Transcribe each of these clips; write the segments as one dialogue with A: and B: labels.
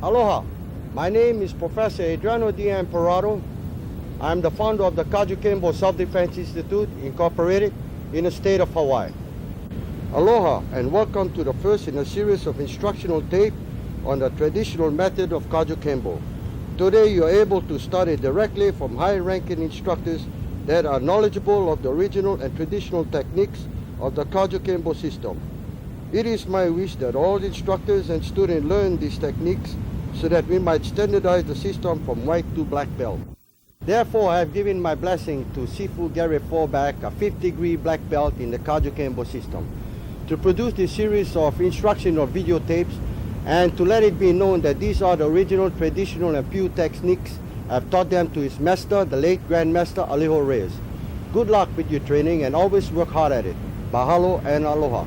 A: Aloha, my name is Professor Adriano D. Imperato. I'm the founder of the Kembu Self-Defense Institute, Incorporated, in the state of Hawaii. Aloha, and welcome to the first in a series of instructional tape on the traditional method of Kembu. Today you are able to study directly from high-ranking instructors that are knowledgeable of the original and traditional techniques of the Kembu system. It is my wish that all instructors and students learn these techniques so that we might standardize the system from white to black belt. Therefore, I have given my blessing to Sifu Gary Forback, a 5th-degree black belt in the Kembu system, to produce this series of instructional videotapes and to let it be known that these are the original, traditional, and pure techniques I've taught them to his master, the late Grandmaster Alejo Reyes. Good luck with your training and always work hard at it. Mahalo and aloha.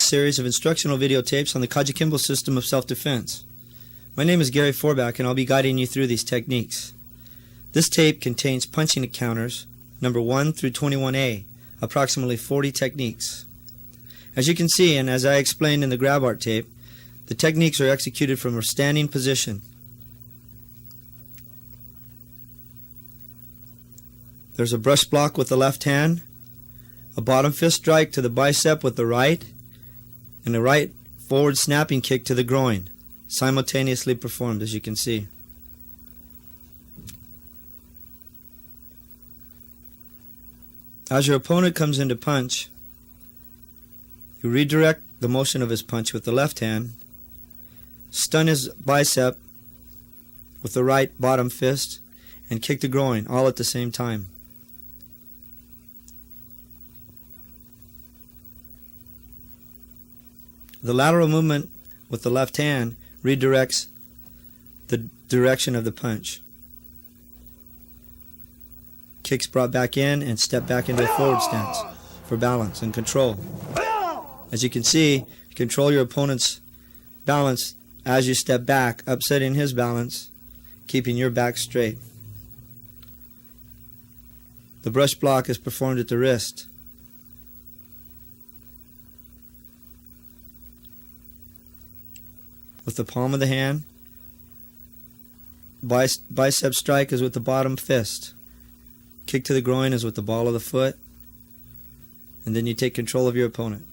B: Series of instructional videotapes on the Kembu system of self-defense. My name is Gary Forback and I'll be guiding you through these techniques. This tape contains punching counters number 1 through 21A, approximately 40 techniques. As you can see, and as I explained in the grab art tape, the techniques are executed from a standing position. There's a brush block with the left hand, a bottom fist strike to the bicep with the right, and a right forward snapping kick to the groin, simultaneously performed, as you can see. As your opponent comes into punch, you redirect the motion of his punch with the left hand, stun his bicep with the right bottom fist, and kick the groin, all at the same time. The lateral movement with the left hand redirects the direction of the punch. Kicks brought back in and step back into a forward stance for balance and control. As you can see, control your opponent's balance as you step back, upsetting his balance, keeping your back straight. The brush block is performed at the wrist. With the palm of the hand, bicep strike is with the bottom fist. Kick to the groin is with the ball of the foot. And then you take control of your opponent.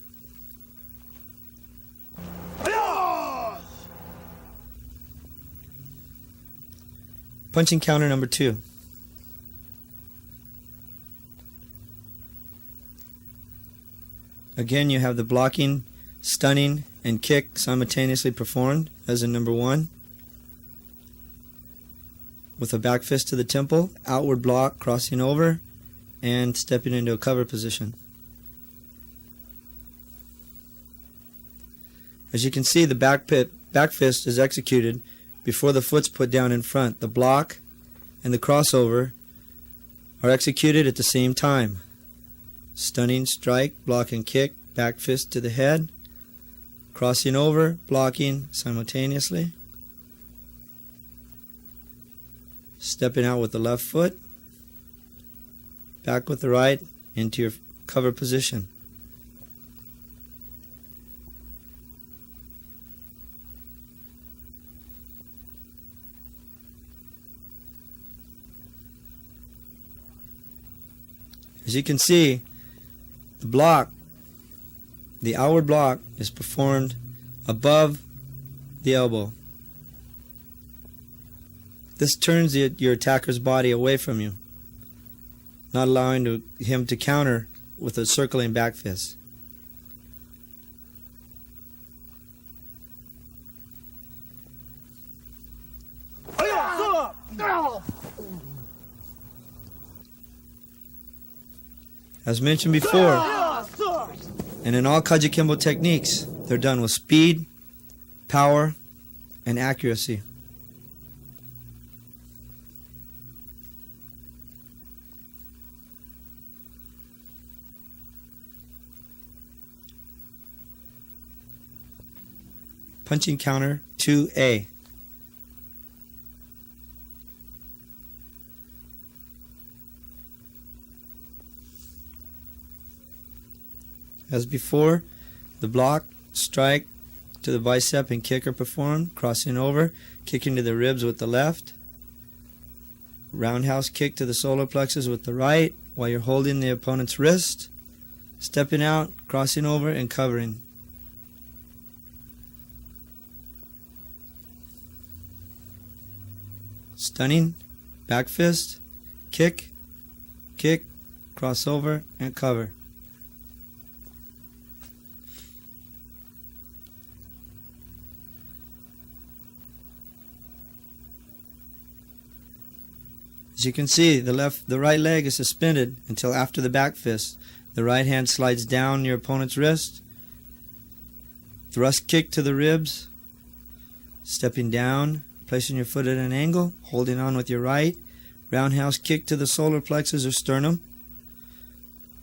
B: Punching counter number 2. Again, you have the blocking, stunning, and kick simultaneously performed, as in number 1. With a back fist to the temple, outward block, crossing over, and stepping into a cover position. As you can see, the back fist is executed before the foot's put down in front. The block and the crossover are executed at the same time. Stunning, strike, block and kick, back fist to the head, crossing over, blocking simultaneously, stepping out with the left foot, back with the right into your cover position. As you can see, the block, the outward block, is performed above the elbow. This turns your attacker's body away from you, not allowing him to counter with a circling back fist. As mentioned before, and in all Kaji Kembo techniques, they're done with speed, power, and accuracy. Punching counter 2A. As before, the block, strike to the bicep and kick are performed, crossing over, kicking to the ribs with the left, roundhouse kick to the solar plexus with the right while you're holding the opponent's wrist, stepping out, crossing over, and covering. Stunning, back fist, kick, kick, cross over, and cover. As you can see, the right leg is suspended until after the back fist. The right hand slides down your opponent's wrist. Thrust kick to the ribs. Stepping down, placing your foot at an angle, holding on with your right. Roundhouse kick to the solar plexus or sternum.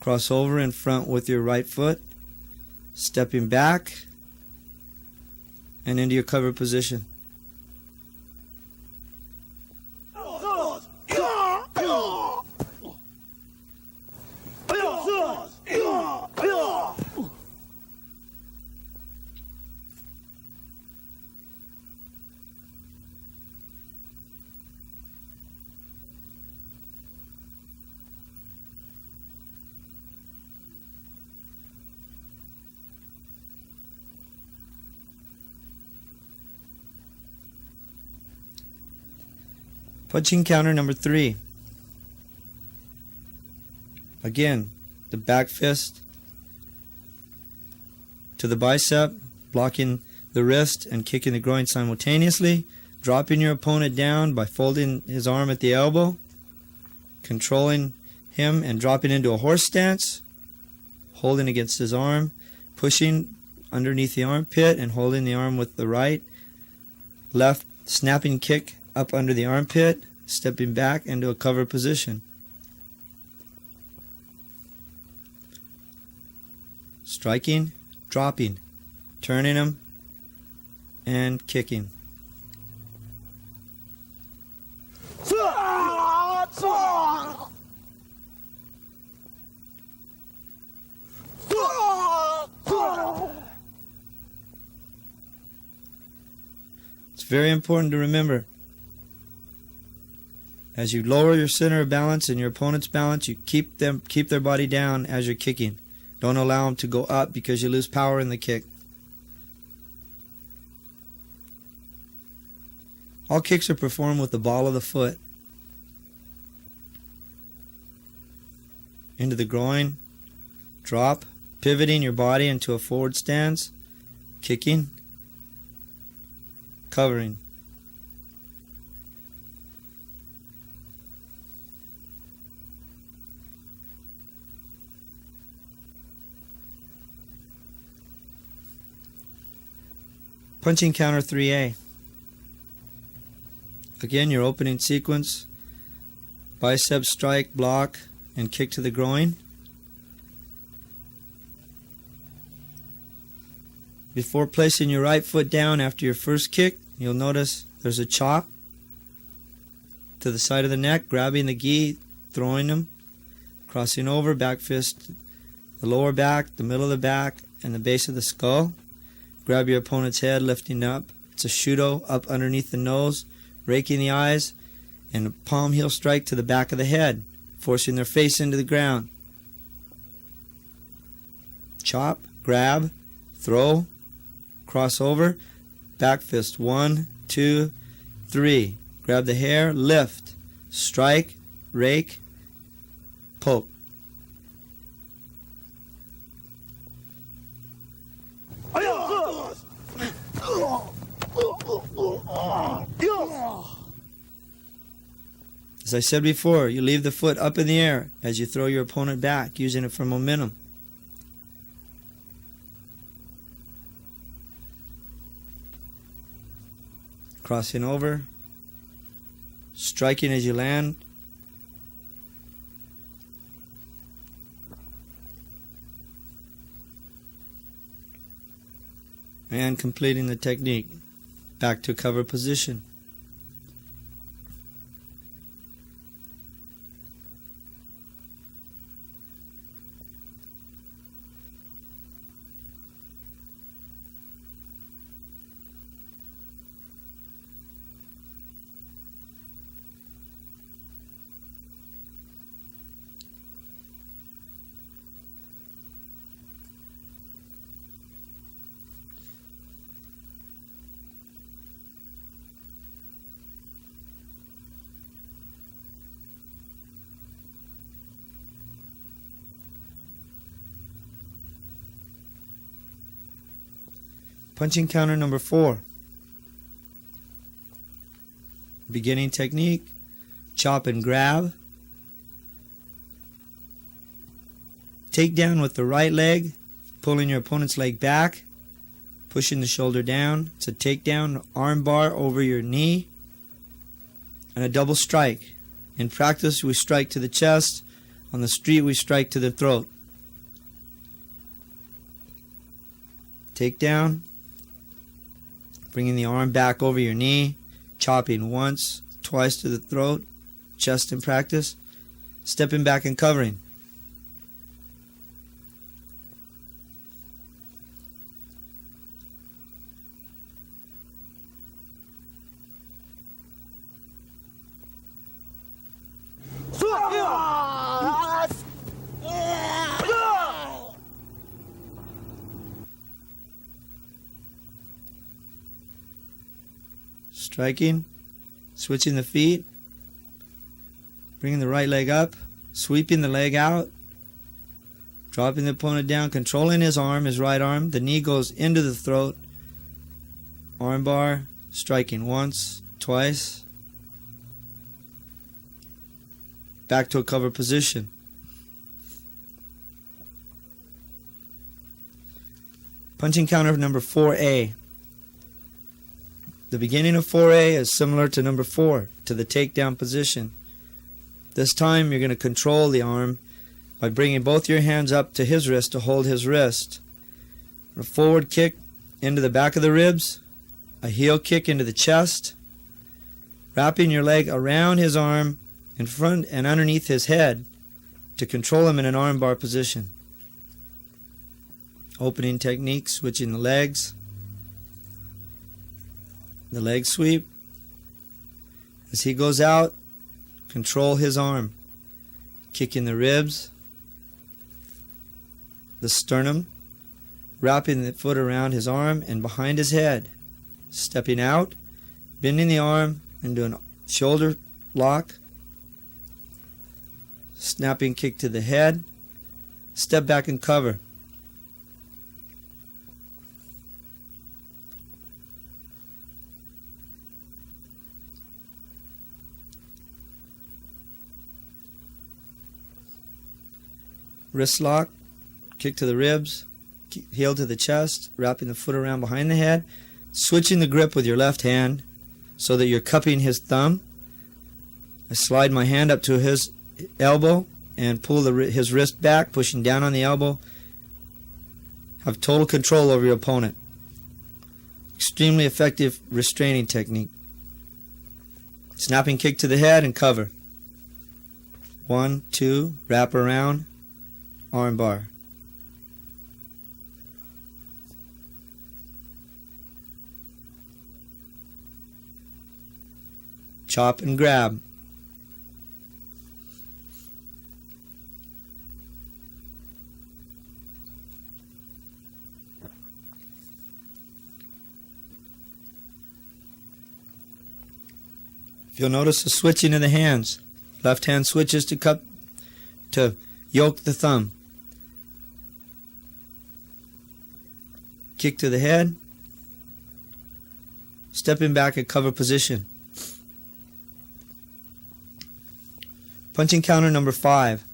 B: Cross over in front with your right foot. Stepping back and into your cover position. Punching counter number 3. Again, the back fist to the bicep, blocking the wrist and kicking the groin simultaneously, dropping your opponent down by folding his arm at the elbow, controlling him and dropping into a horse stance, holding against his arm, pushing underneath the armpit and holding the arm with the right, left snapping kick up under the armpit, stepping back into a cover position. Striking, dropping, turning him, and kicking. It's very important to remember, as you lower your center of balance and your opponent's balance, you keep their body down as you're kicking. Don't allow them to go up because you lose power in the kick. All kicks are performed with the ball of the foot into the groin, drop, pivoting your body into a forward stance, kicking, covering. Punching counter 3A. Again, your opening sequence, bicep strike, block, and kick to the groin. Before placing your right foot down after your first kick, you'll notice there's a chop to the side of the neck, grabbing the gi, throwing them, crossing over, back fist, the lower back, the middle of the back, and the base of the skull. Grab your opponent's head, lifting up. It's a shudo up underneath the nose, raking the eyes, and a palm heel strike to the back of the head, forcing their face into the ground. Chop, grab, throw, cross over, back fist, 1, 2, 3. Grab the hair, lift, strike, rake, poke. As I said before, you leave the foot up in the air as you throw your opponent back, using it for momentum. Crossing over, striking as you land, and completing the technique. Back to cover position. Punching counter number 4. Beginning technique, chop and grab. Take down with the right leg, pulling your opponent's leg back, pushing the shoulder down. It's a takedown, arm bar over your knee, and a double strike. In practice, we strike to the chest. On the street, we strike to the throat. Takedown. Bringing the arm back over your knee, chopping once, twice to the throat, chest in practice, stepping back and covering. Striking, switching the feet, bringing the right leg up, sweeping the leg out, dropping the opponent down, controlling his arm, his right arm. The knee goes into the throat, arm bar, striking once, twice, back to a cover position. Punching counter number 4A. The beginning of 4A is similar to number 4, to the takedown position. This time you're going to control the arm by bringing both your hands up to his wrist to hold his wrist. A forward kick into the back of the ribs, a heel kick into the chest, wrapping your leg around his arm in front and underneath his head to control him in an arm bar position. Opening technique, switching the legs. The leg sweep. As he goes out, control his arm. Kicking the ribs, the sternum, wrapping the foot around his arm and behind his head. Stepping out, bending the arm and doing a shoulder lock. Snapping kick to the head. Step back and cover. Wrist lock, kick to the ribs, heel to the chest, wrapping the foot around behind the head, switching the grip with your left hand so that you're cupping his thumb I slide my hand up to his elbow and pull his wrist back, pushing down on the elbow. Have total control over your opponent. Extremely effective restraining technique. Snapping kick to the head and cover. 1, 2, wrap around, arm bar. Chop and grab. If you'll notice the switching of the hands, left hand switches to yoke the thumb. Kick to the head, stepping back at cover position. Punching counter number 5.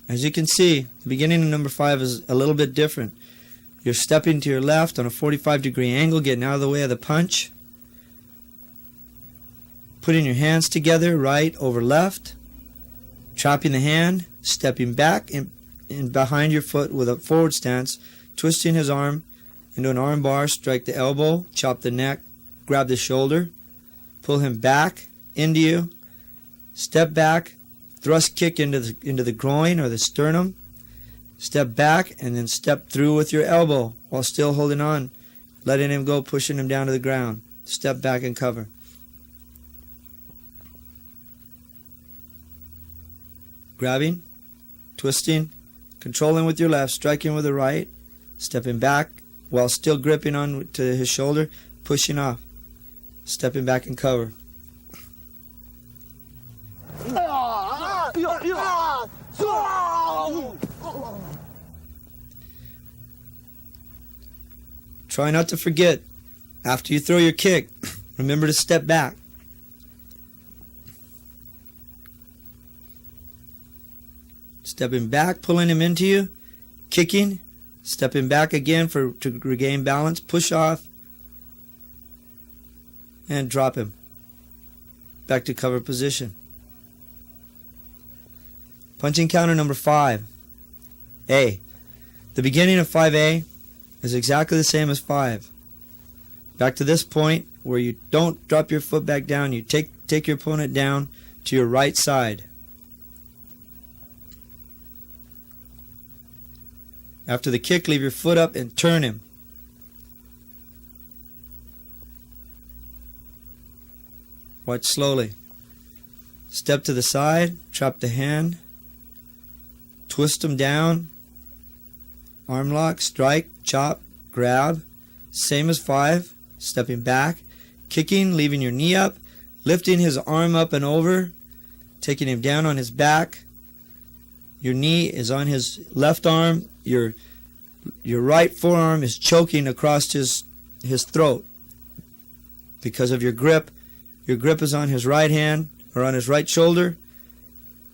B: As you can see, the beginning of number 5 is a little bit different. You're stepping to your left on a 45-degree angle, getting out of the way of the punch. Putting your hands together, right over left. Chopping the hand, stepping back and behind your foot with a forward stance. Twisting his arm into an arm bar, strike the elbow, chop the neck, grab the shoulder. Pull him back into you. Step back. Thrust kick into the groin or the sternum. Step back and then step through with your elbow while still holding on. Letting him go, pushing him down to the ground. Step back and cover. Grabbing, twisting, controlling with your left, striking with the right. Stepping back while still gripping on to his shoulder, pushing off. Stepping back and cover. Try not to forget, after you throw your kick, remember to step back. Stepping back, pulling him into you, kicking, stepping back again to regain balance, push off, and drop him. Back to cover position. Punching counter number 5. A. The beginning of 5A is exactly the same as 5. Back to this point where you don't drop your foot back down, you take your opponent down to your right side. After the kick, leave your foot up and turn him. Watch slowly. Step to the side, trap the hand, twist him down, arm lock, strike, chop, grab, same as 5, stepping back, kicking, leaving your knee up, lifting his arm up and over, taking him down on his back. Your knee is on his left arm, your right forearm is choking across his throat because of your grip. Your grip is on his right hand or on his right shoulder,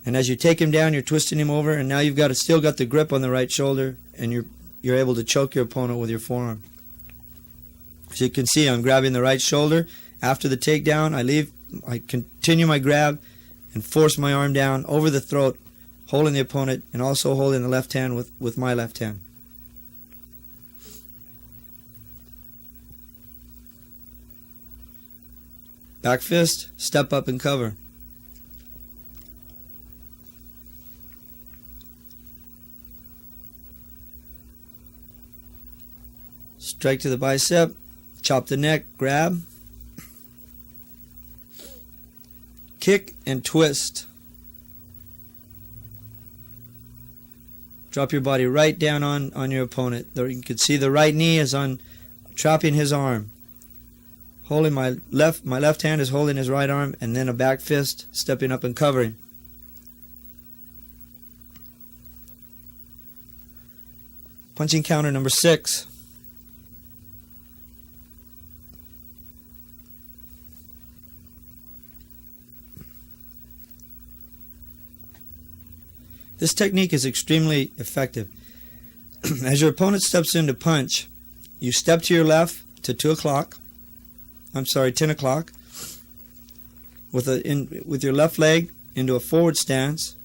B: and as you take him down, you're twisting him over, and now you've still got the grip on the right shoulder, and you're able to choke your opponent with your forearm. As you can see, I'm grabbing the right shoulder. After the takedown, I continue my grab and force my arm down over the throat, holding the opponent and also holding the left hand with my left hand. Back fist, step up and cover. Strike to the bicep, chop the neck, grab, kick and twist. Drop your body right down on your opponent. You can see the right knee is on trapping his arm. Holding my left hand is holding his right arm, and then a back fist, stepping up and covering. Punching counter number 6. This technique is extremely effective. As your opponent steps in to punch, you step to your left to 10 o'clock, with your left leg into a forward stance,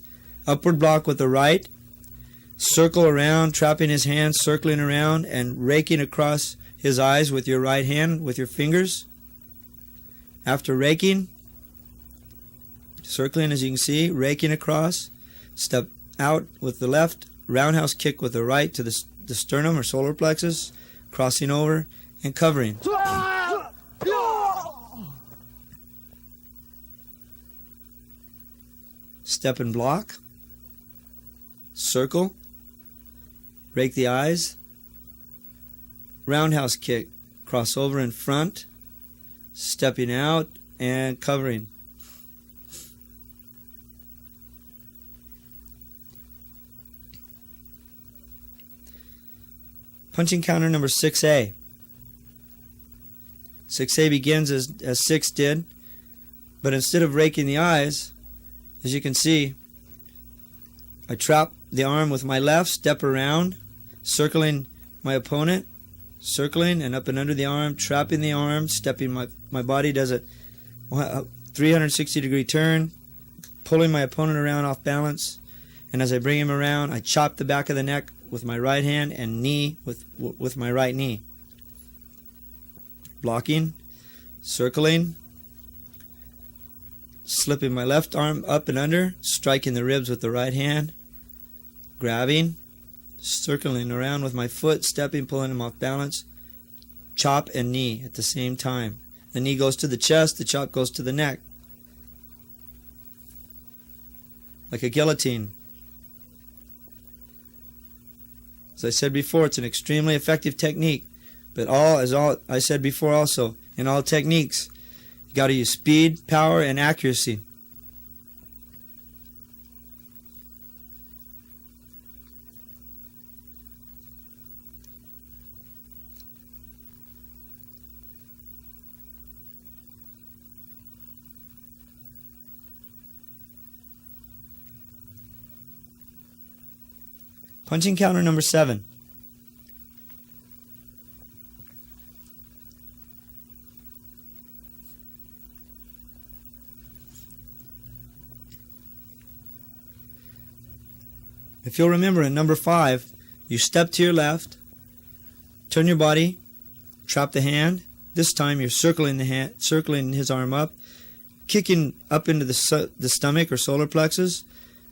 B: upward block with the right, circle around, trapping his hands, circling around, and raking across his eyes with your right hand, with your fingers. After raking, circling as you can see, raking across, step out with the left, roundhouse kick with the right to the sternum or solar plexus, crossing over and covering. Step and block, circle, rake the eyes, roundhouse kick, cross over in front, stepping out and covering. Punching counter number 6A. 6A begins as 6 did, but instead of raking the eyes, as you can see, I trap the arm with my left, step around, circling my opponent, circling and up and under the arm, trapping the arm, stepping my body does a 360-degree turn, pulling my opponent around off balance, and as I bring him around, I chop the back of the neck with my right hand and knee with my right knee. Blocking, circling, slipping my left arm up and under, striking the ribs with the right hand, grabbing, circling around with my foot, stepping, pulling him off balance, chop and knee at the same time. The knee goes to the chest, the chop goes to the neck. Like a guillotine. As I said before, it's an extremely effective technique. But as I said before also, in all techniques, you got to use speed, power, and accuracy. Punching counter number 7. If you'll remember, in number 5, you step to your left, turn your body, trap the hand. This time you're circling the hand, circling his arm up, kicking up into the stomach or solar plexus,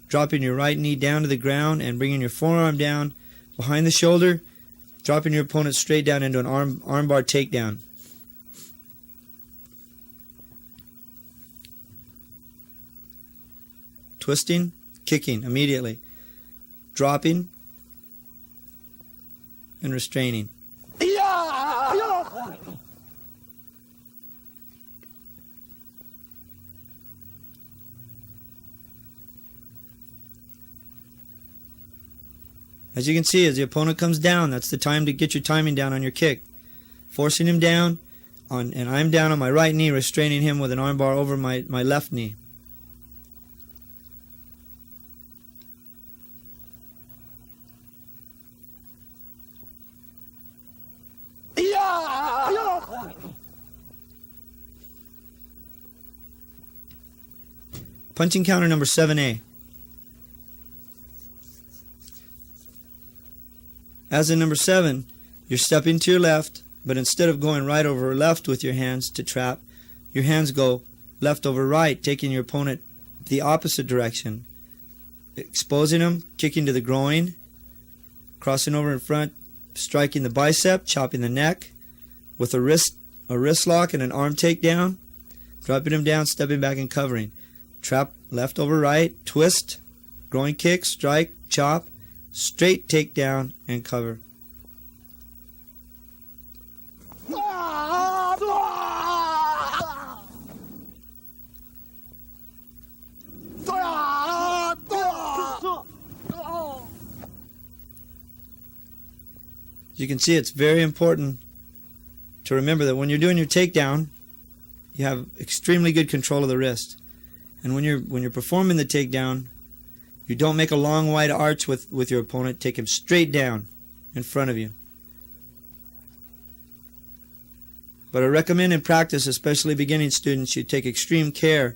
B: dropping your right knee down to the ground and bringing your forearm down behind the shoulder, dropping your opponent straight down into an armbar takedown. Twisting, kicking immediately, dropping, and restraining. As you can see, as the opponent comes down, that's the time to get your timing down on your kick. Forcing him down, and I'm down on my right knee, restraining him with an armbar over my left knee. Punching counter number 7A. As in number 7, you're stepping to your left, but instead of going right over left with your hands to trap, your hands go left over right, taking your opponent the opposite direction, exposing him, kicking to the groin, crossing over in front, striking the bicep, chopping the neck with a wrist lock and an arm takedown, dropping him down, stepping back and covering. Trap left over right, twist, groin kick, strike, chop, straight takedown and cover. You can see it's very important to remember that when you're doing your takedown, you have extremely good control of the wrist. And when you're performing the takedown, You don't make a long wide arch with your opponent. Take him straight down in front of you. But I recommend in practice, especially beginning students, you take extreme care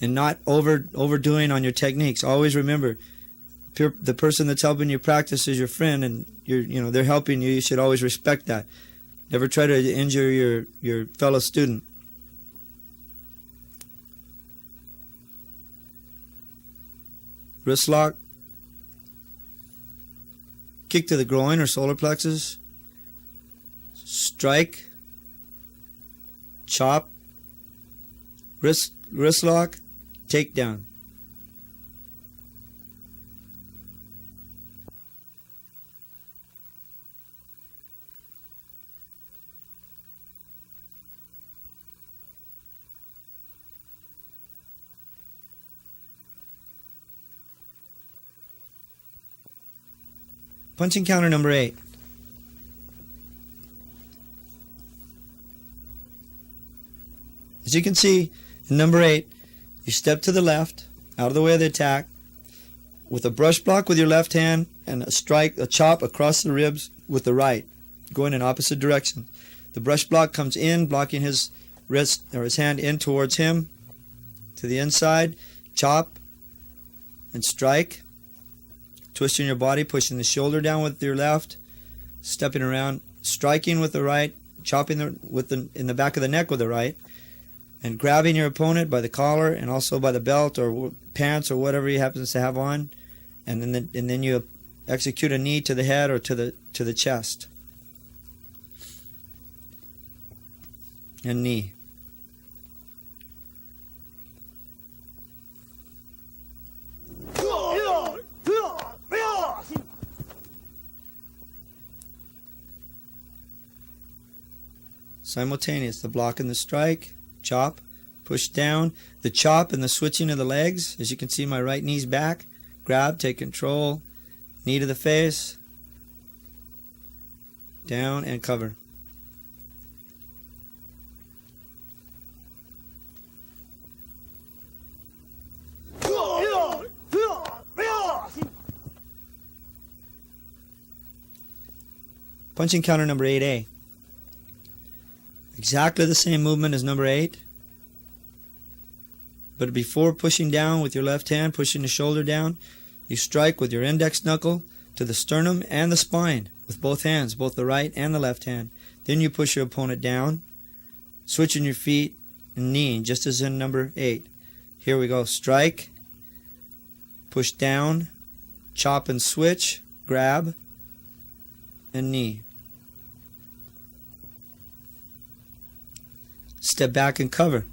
B: and not overdoing on your techniques. Always remember, the person that's helping you practice is your friend, and they're helping you. You should always respect that. Never try to injure your fellow student. Wrist lock. Kick to the groin or solar plexus. Strike. Chop. Wrist lock. Takedown. Punching counter number 8. As you can see, in number 8, you step to the left, out of the way of the attack, with a brush block with your left hand and a chop across the ribs with the right, going in opposite direction. The brush block comes in, blocking his wrist or his hand in towards him, to the inside, chop and strike. Twisting your body, pushing the shoulder down with your left, stepping around, striking with the right, chopping in the back of the neck with the right, and grabbing your opponent by the collar and also by the belt or pants or whatever he happens to have on, and then you execute a knee to the head or to the chest. And knee. Simultaneous, the block and the strike, chop, push down, the chop and the switching of the legs. As you can see, my right knee's back, grab, take control, knee to the face, down and cover. Punching counter number 8A. Exactly the same movement as number 8, but before pushing down with your left hand, pushing the shoulder down, you strike with your index knuckle to the sternum and the spine with both hands, both the right and the left hand. Then you push your opponent down, switching your feet and kneeing, just as in number 8. Here we go. Strike, push down, chop and switch, grab, and knee. Step back and cover.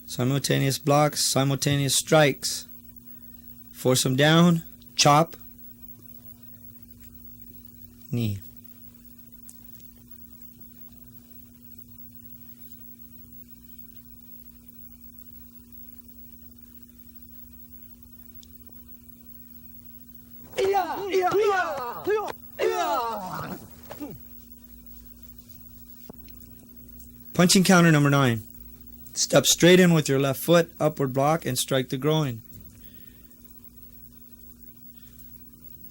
B: Simultaneous blocks, simultaneous strikes. Force them down, chop, knee. Punching counter number 9. Step straight in with your left foot, upward block, and strike the groin.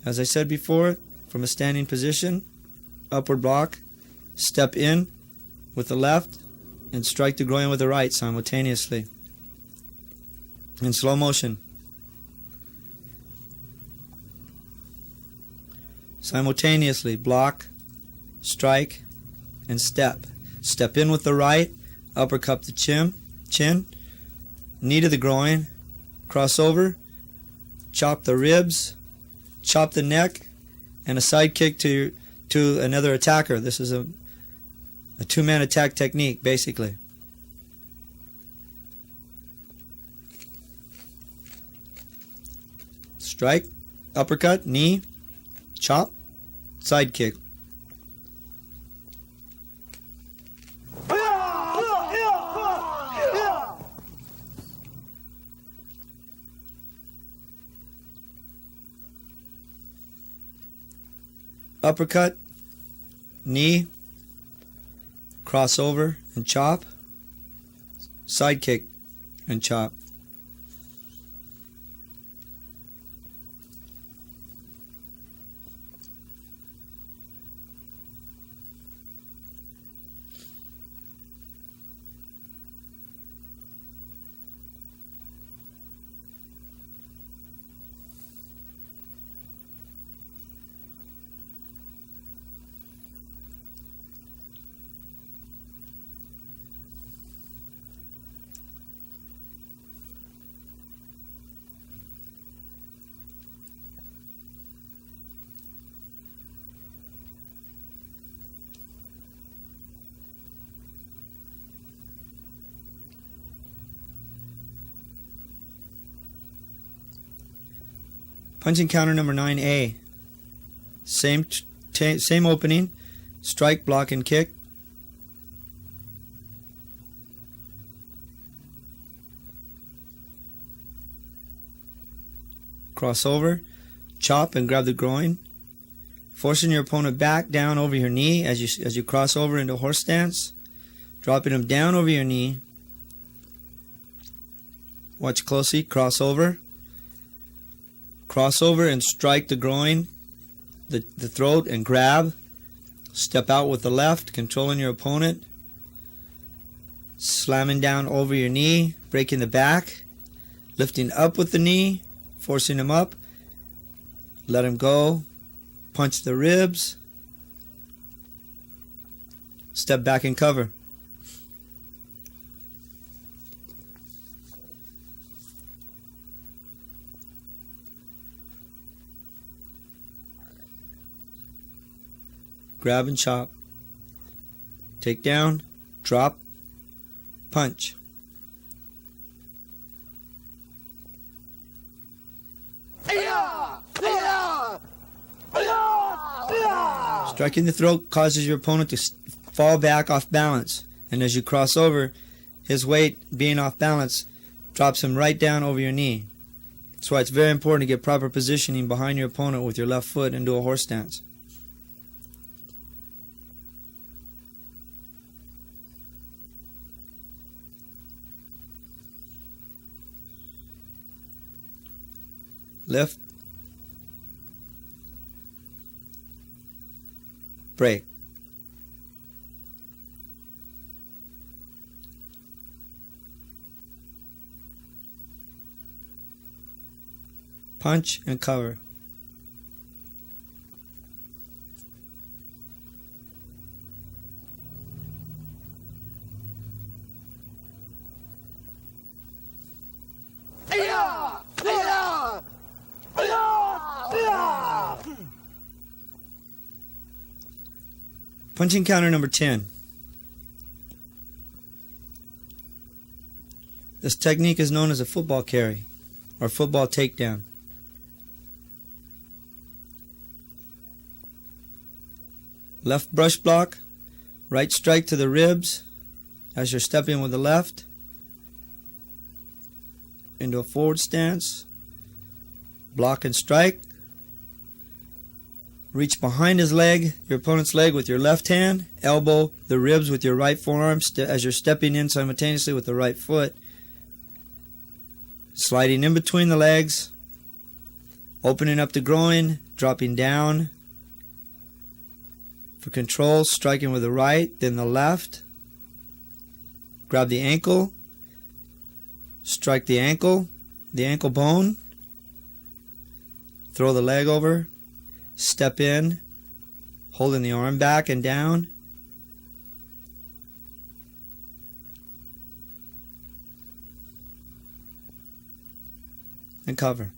B: As I said before, from a standing position, upward block, step in with the left, and strike the groin with the right simultaneously. In slow motion. Simultaneously, block, strike, and step. Step in with the right, uppercut the chin, knee to the groin, cross over, chop the ribs, chop the neck, and a side kick to another attacker. This is a two-man attack technique, basically. Strike, uppercut, knee, chop, side kick. Uppercut, knee, crossover and chop, side kick and chop. Punching counter number 9A. Same opening. Strike, block, and kick. Crossover. Chop and grab the groin. Forcing your opponent back down over your knee as you cross over into horse stance. Dropping him down over your knee. Watch closely. Crossover. Crossover and strike the groin, the throat, and grab. Step out with the left, controlling your opponent. Slamming down over your knee, breaking the back. Lifting up with the knee, forcing him up. Let him go. Punch the ribs. Step back and cover. Grab and chop. Take down, drop, punch. Striking the throat causes your opponent to fall back off balance, and as you cross over, his weight being off balance drops him right down over your knee. That's why it's very important to get proper positioning behind your opponent with your left foot into a horse stance. Lift, break. Punch and cover. Punching counter number 10. This technique is known as a football carry or football takedown. Left brush block, right strike to the ribs as you're stepping with the left into a forward stance. Block and strike. Reach behind his leg, your opponent's leg, with your left hand. Elbow the ribs with your right forearm as you're stepping in simultaneously with the right foot. Sliding in between the legs. Opening up the groin, dropping down. For control, striking with the right, then the left. Grab the ankle. Strike the ankle bone. Throw the leg over. Step in, holding the arm back and down. And cover.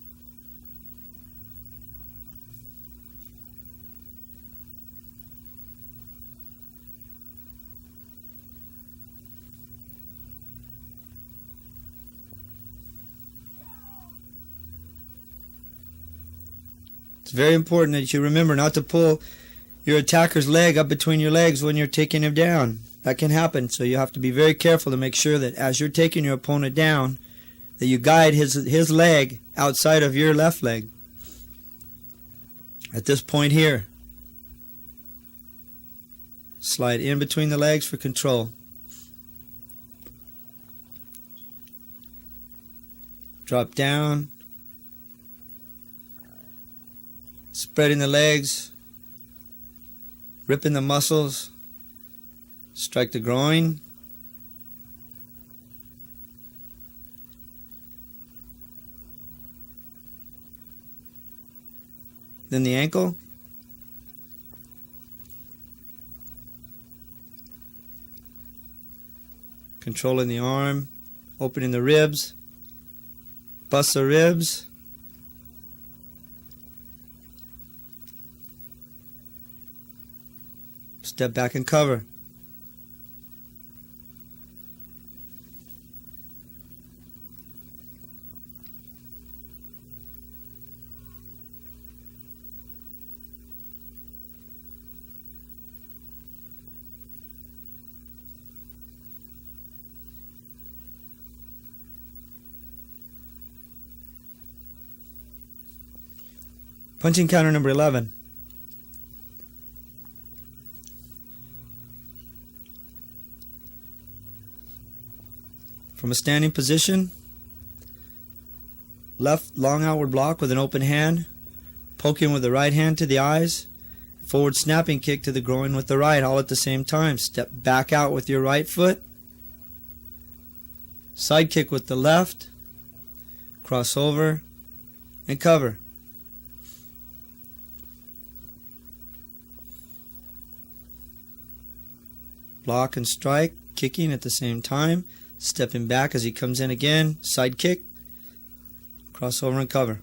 B: It's very important that you remember not to pull your attacker's leg up between your legs when you're taking him down. That can happen, so you have to be very careful to make sure that as you're taking your opponent down, that you guide his leg outside of your left leg. At this point here, slide in between the legs for control. Drop down, spreading the legs, ripping the muscles, strike the groin, then the ankle, controlling the arm, opening the ribs, bust the ribs, step back and cover. Punching counter number 11. From a standing position, left long outward block with an open hand, poking with the right hand to the eyes, forward snapping kick to the groin with the right, all at the same time. Step back out with your right foot, side kick with the left, cross over, and cover. Block and strike, kicking at the same time, stepping back as he comes in again, side kick, cross over and cover.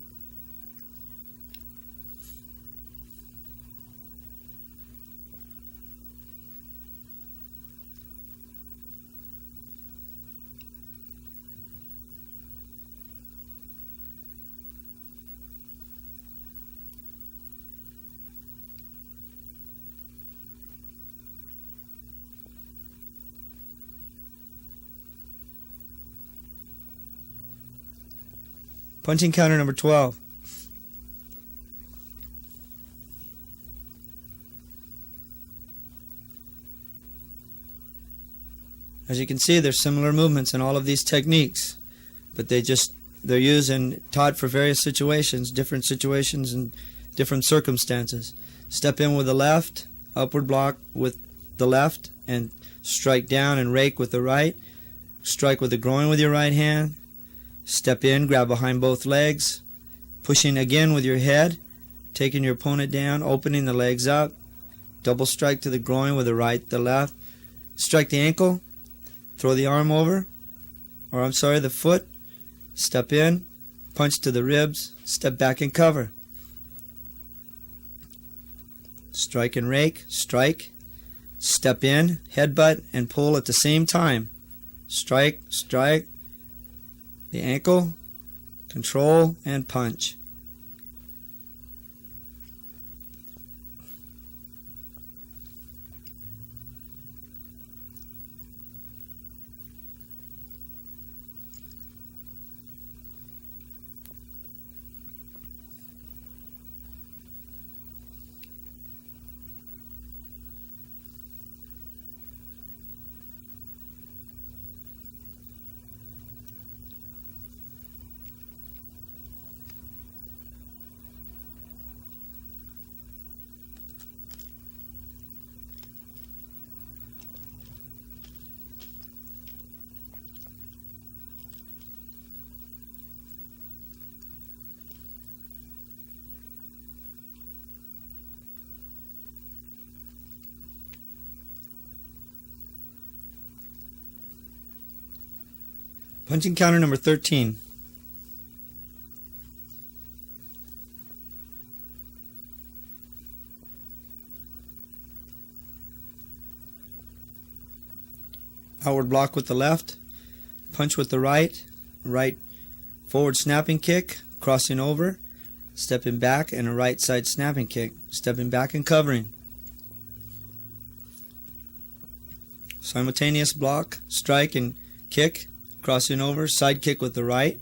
B: Punching counter number 12. As you can see, there's similar movements in all of these techniques, but they're used and taught for various situations, different situations and different circumstances. Step in with the left, upward block with the left, and strike down and rake with the right. Strike with the groin with your right hand. Step in, grab behind both legs, pushing again with your head, taking your opponent down, opening the legs up, double strike to the groin with the right, the left, strike the ankle, throw the arm over, the foot, step in, punch to the ribs, step back and cover. Strike and rake, strike, step in, headbutt, and pull at the same time. Strike, strike, the ankle, control, and punch. Punching counter number 13. Outward block with the left, punch with the right, right forward snapping kick, crossing over, stepping back, and a right side snapping kick, stepping back and covering. Simultaneous block, strike and kick, crossing over, side kick with the right.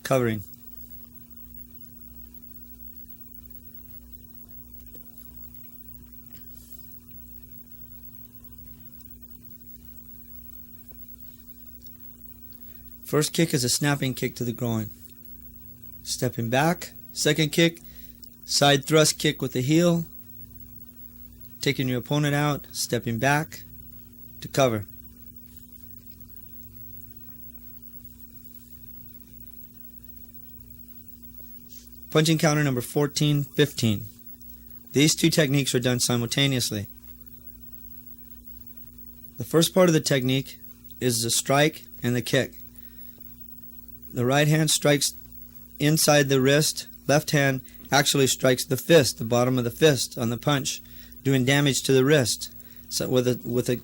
B: Covering. First kick is a snapping kick to the groin. Stepping back. Second kick, side thrust kick with the heel. Taking your opponent out, stepping back to cover. Punching counter number 14, 15. These two techniques are done simultaneously. The first part of the technique is the strike and the kick. The right hand strikes inside the wrist. Left hand actually strikes the fist, the bottom of the fist on the punch, doing damage to the wrist, so with a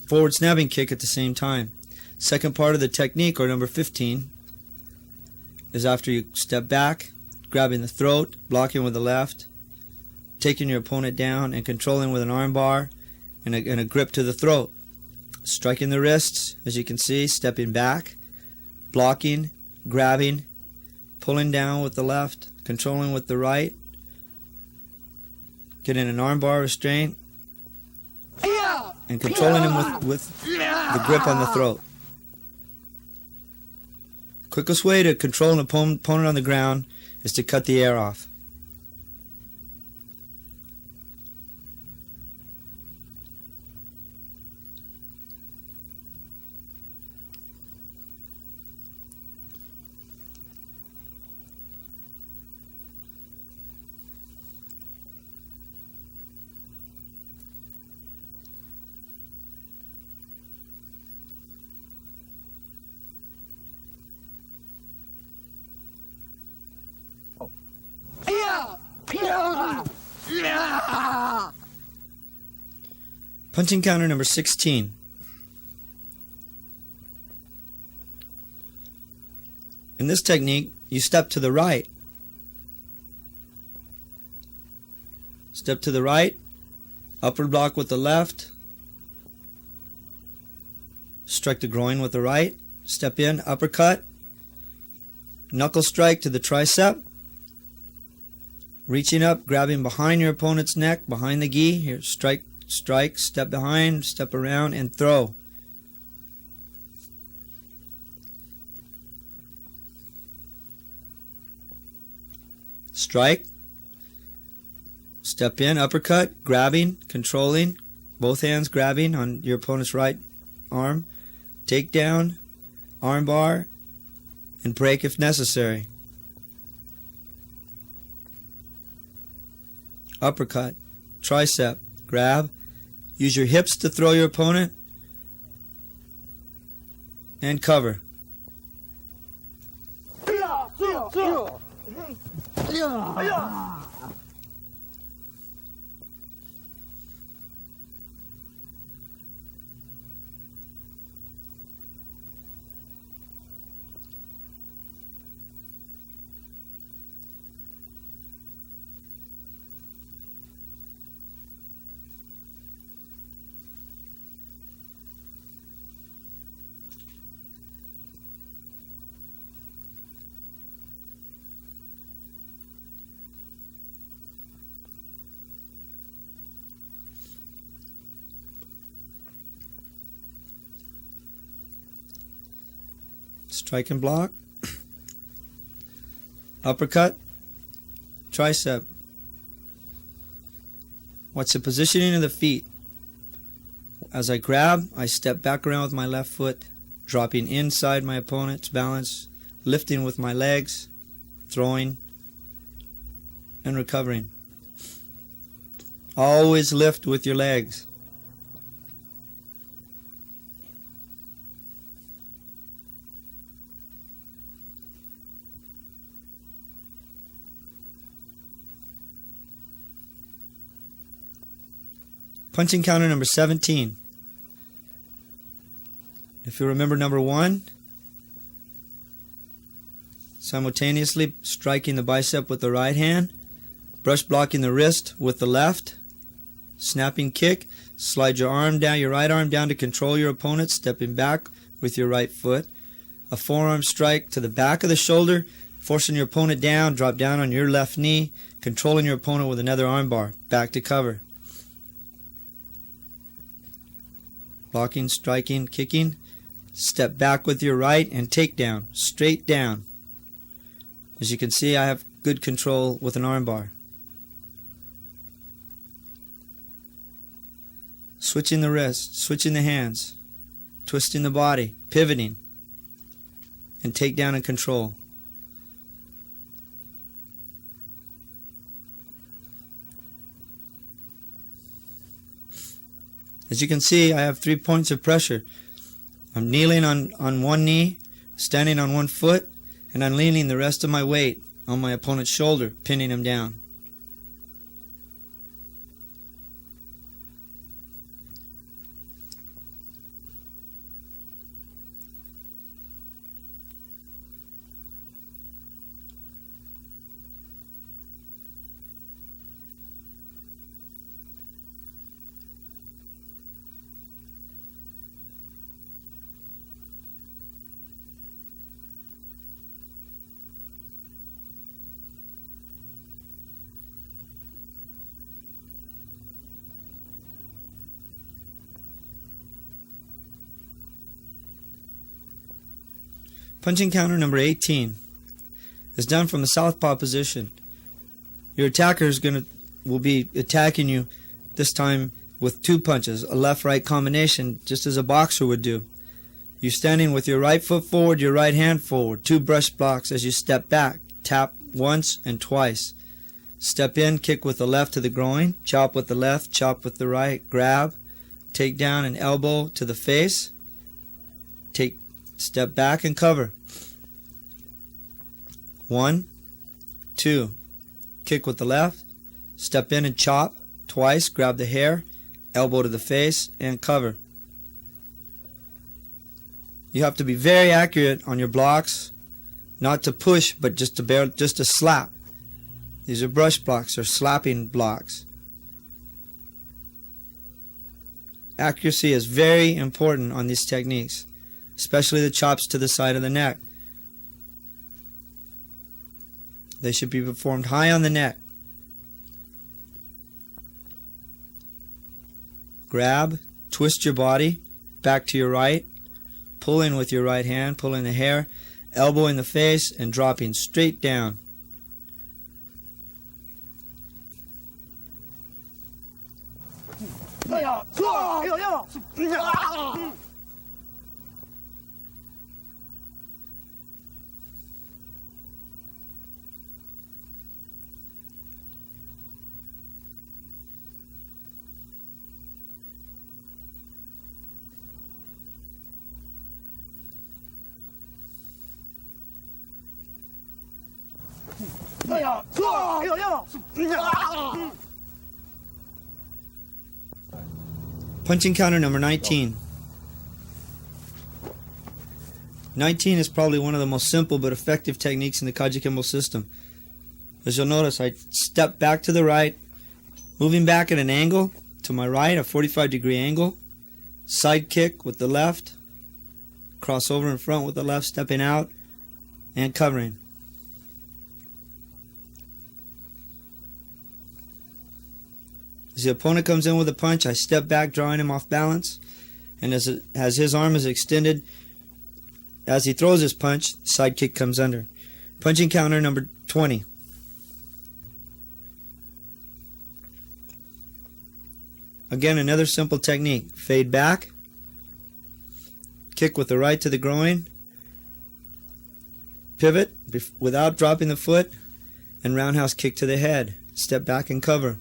B: forward snapping kick at the same time. Second part of the technique, or number 15, is after you step back, grabbing the throat, blocking with the left, taking your opponent down and controlling with an arm bar and a grip to the throat. Striking the wrists, as you can see, stepping back, blocking, grabbing, pulling down with the left, controlling with the right, getting an arm bar restraint, and controlling him with the grip on the throat. Quickest way to control an opponent on the ground is to cut the air off. Punching counter number 16. In this technique, you step to the right. Step to the right, upward block with the left, strike the groin with the right, step in, uppercut, knuckle strike to the tricep, reaching up, grabbing behind your opponent's neck, behind the gi, here, strike, step behind, step around, and throw. Strike, step in, uppercut, grabbing, controlling, both hands grabbing on your opponent's right arm, take down, arm bar, and break if necessary. Uppercut, tricep, grab, use your hips to throw your opponent, and cover. Strike and block, uppercut, tricep. Watch the positioning of the feet. As I grab, I step back around with my left foot, dropping inside my opponent's balance, lifting with my legs, throwing, and recovering. Always lift with your legs. Punching counter number 17. If you remember number 1, simultaneously striking the bicep with the right hand, brush blocking the wrist with the left, snapping kick, slide your right arm down to control your opponent, stepping back with your right foot, a forearm strike to the back of the shoulder, forcing your opponent down, drop down on your left knee, controlling your opponent with another arm bar, back to cover. Blocking, striking, kicking, step back with your right and take down, straight down. As you can see, I have good control with an arm bar. Switching the wrist, switching the hands, twisting the body, pivoting, and take down and control. As you can see, I have 3 points of pressure. I'm kneeling on one knee, standing on one foot, and I'm leaning the rest of my weight on my opponent's shoulder, pinning him down. Punching counter number 18 is done from the southpaw position. Your attacker will be attacking you this time with 2 punches, a left-right combination, just as a boxer would do. You're standing with your right foot forward, your right hand forward, 2 brush blocks as you step back, tap once and twice. Step in, kick with the left to the groin, chop with the left, chop with the right, grab, take down an elbow to the face, step back and cover. 1, 2, kick with the left, step in and chop twice, grab the hair, elbow to the face, and cover. You have to be very accurate on your blocks, not to push, but just to slap. These are brush blocks or slapping blocks. Accuracy is very important on these techniques, especially the chops to the side of the neck. They should be performed high on the neck. Grab, twist your body back to your right, pulling with your right hand, pulling the hair, elbow in the face, and dropping straight down. Punching counter number 19. 19 is probably one of the most simple but effective techniques in the Kaji Kembo system. As you'll notice, I step back to the right, moving back at an angle to my right, a 45-degree angle, side kick with the left, cross over in front with the left, stepping out, and covering. As the opponent comes in with a punch, I step back, drawing him off balance, and as his arm is extended, as he throws his punch, side kick comes under. Punching counter number 20. Again, another simple technique. Fade back, kick with the right to the groin, pivot without dropping the foot, and roundhouse kick to the head. Step back and cover.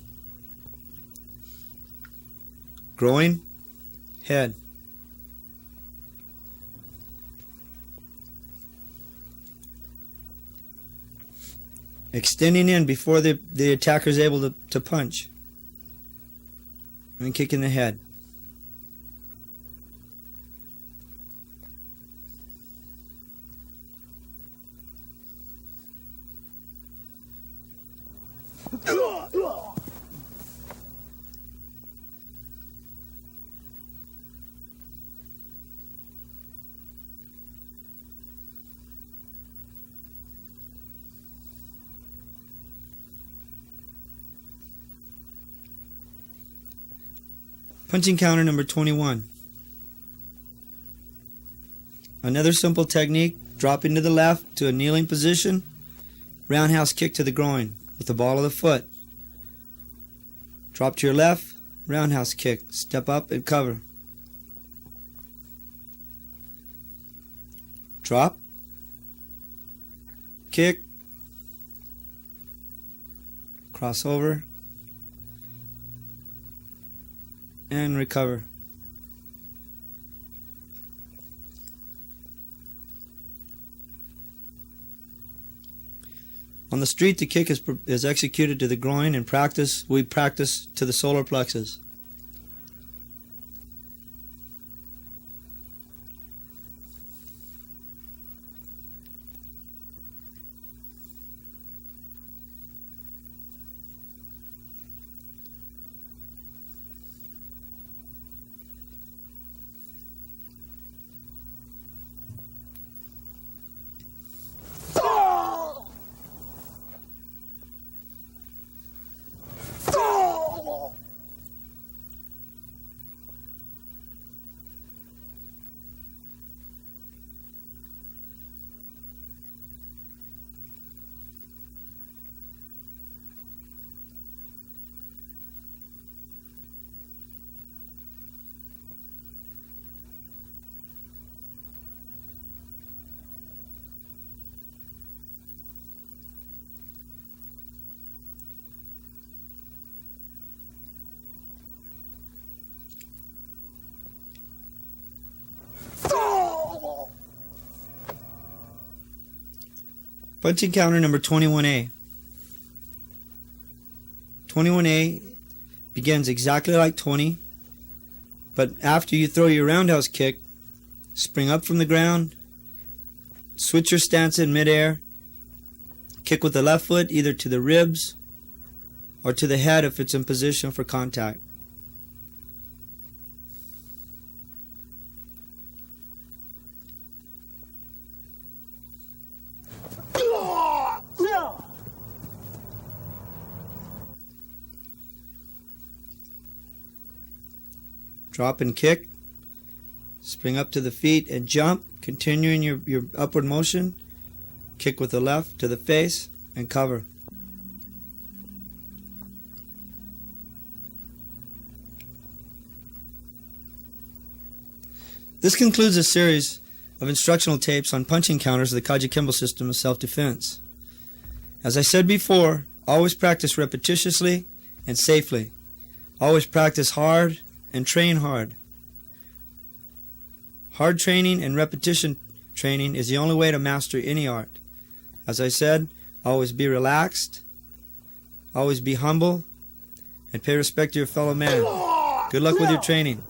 B: Groin, head. Extending in before the attacker is able to punch. And kick in the head. Punching counter number 21. Another simple technique, dropping to the left to a kneeling position, roundhouse kick to the groin with the ball of the foot. Drop to your left, roundhouse kick, step up and cover. Drop, kick, cross over, and recover. On the street, the kick is executed to the groin. In practice, we practice to the solar plexus. Punching counter number 21A. 21A begins exactly like 20, but after you throw your roundhouse kick, spring up from the ground, switch your stance in midair, kick with the left foot either to the ribs or to the head if it's in position for contact. Drop and kick, spring up to the feet and jump, continuing your upward motion, kick with the left to the face and cover. This concludes a series of instructional tapes on punching counters of the Kaji Kembo system of self-defense. As I said before, always practice repetitiously and safely. Always practice hard and train hard. Hard training and repetition training is the only way to master any art. As I said, always be relaxed, always be humble, and pay respect to your fellow man. Good luck with your training.